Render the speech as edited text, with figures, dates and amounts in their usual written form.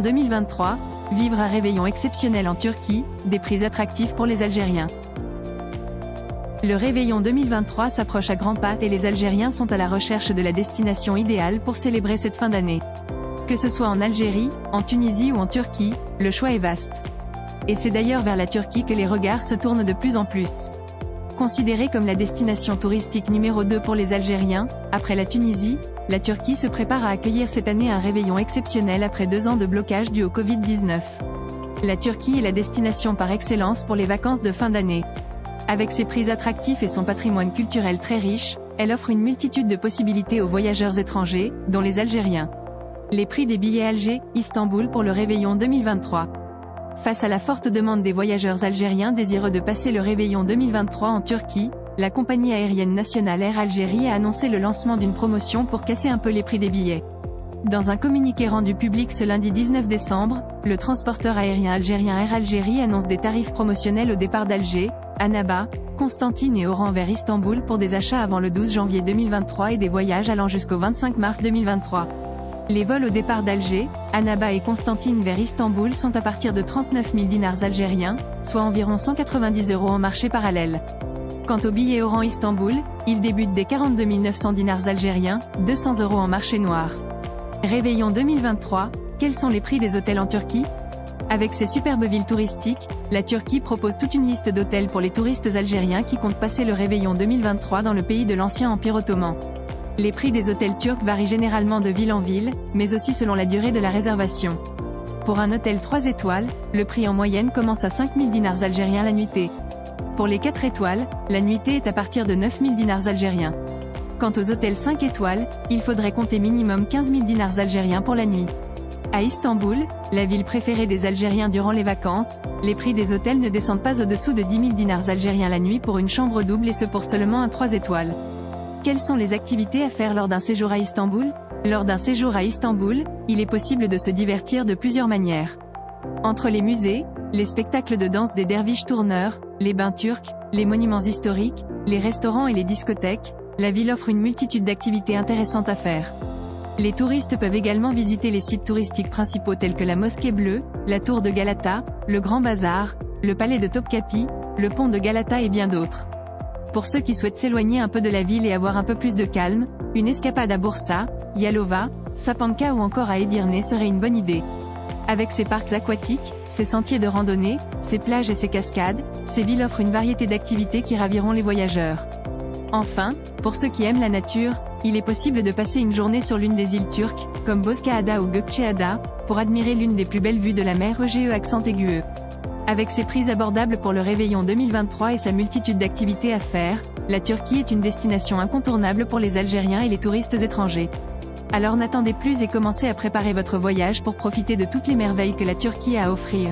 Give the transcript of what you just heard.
2023, vivre un réveillon exceptionnel en Turquie, des prix attractifs pour les Algériens. Le réveillon 2023 s'approche à grands pas et les Algériens sont à la recherche de la destination idéale pour célébrer cette fin d'année. Que ce soit en Algérie, en Tunisie ou en Turquie, le choix est vaste. Et c'est d'ailleurs vers la Turquie que les regards se tournent de plus en plus. Considérée comme la destination touristique numéro 2 pour les Algériens, après la Tunisie, la Turquie se prépare à accueillir cette année un réveillon exceptionnel après 2 ans de blocage dû au Covid-19. La Turquie est la destination par excellence pour les vacances de fin d'année. Avec ses prix attractifs et son patrimoine culturel très riche, elle offre une multitude de possibilités aux voyageurs étrangers, dont les Algériens. Les prix des billets Alger-Istanbul pour le réveillon 2023. Face à la forte demande des voyageurs algériens désireux de passer le réveillon 2023 en Turquie, la compagnie aérienne nationale Air Algérie a annoncé le lancement d'une promotion pour casser un peu les prix des billets. Dans un communiqué rendu public ce lundi 19 décembre, le transporteur aérien algérien Air Algérie annonce des tarifs promotionnels au départ d'Alger, Annaba, Constantine et Oran vers Istanbul pour des achats avant le 12 janvier 2023 et des voyages allant jusqu'au 25 mars 2023. Les vols au départ d'Alger, Annaba et Constantine vers Istanbul sont à partir de 39 000 dinars algériens, soit environ 190 € en marché parallèle. Quant aux billets Oran-Istanbul, ils débutent dès 42 900 dinars algériens, 200 € en marché noir. Réveillon 2023, quels sont les prix des hôtels en Turquie ? Avec ses superbes villes touristiques, la Turquie propose toute une liste d'hôtels pour les touristes algériens qui comptent passer le réveillon 2023 dans le pays de l'ancien Empire ottoman. Les prix des hôtels turcs varient généralement de ville en ville, mais aussi selon la durée de la réservation. Pour un hôtel 3 étoiles, le prix en moyenne commence à 5 000 dinars algériens la nuitée. Pour les 4 étoiles, la nuitée est à partir de 9 000 dinars algériens. Quant aux hôtels 5 étoiles, il faudrait compter minimum 15 000 dinars algériens pour la nuit. À Istanbul, la ville préférée des Algériens durant les vacances, les prix des hôtels ne descendent pas au-dessous de 10 000 dinars algériens la nuit pour une chambre double et ce pour seulement un 3 étoiles. Quelles sont les activités à faire lors d'un séjour à Istanbul ? Lors d'un séjour à Istanbul, il est possible de se divertir de plusieurs manières. Entre les musées, les spectacles de danse des derviches tourneurs, les bains turcs, les monuments historiques, les restaurants et les discothèques, la ville offre une multitude d'activités intéressantes à faire. Les touristes peuvent également visiter les sites touristiques principaux tels que la Mosquée Bleue, la Tour de Galata, le Grand Bazar, le Palais de Topkapi, le Pont de Galata et bien d'autres. Pour ceux qui souhaitent s'éloigner un peu de la ville et avoir un peu plus de calme, une escapade à Bursa, Yalova, Sapanca ou encore à Edirne serait une bonne idée. Avec ses parcs aquatiques, ses sentiers de randonnée, ses plages et ses cascades, ces villes offrent une variété d'activités qui raviront les voyageurs. Enfin, pour ceux qui aiment la nature, il est possible de passer une journée sur l'une des îles turques, comme Bozcaada ou Gökçeada, pour admirer l'une des plus belles vues de la mer Ege. Avec ses prix abordables pour le réveillon 2023 et sa multitude d'activités à faire, la Turquie est une destination incontournable pour les Algériens et les touristes étrangers. Alors n'attendez plus et commencez à préparer votre voyage pour profiter de toutes les merveilles que la Turquie a à offrir.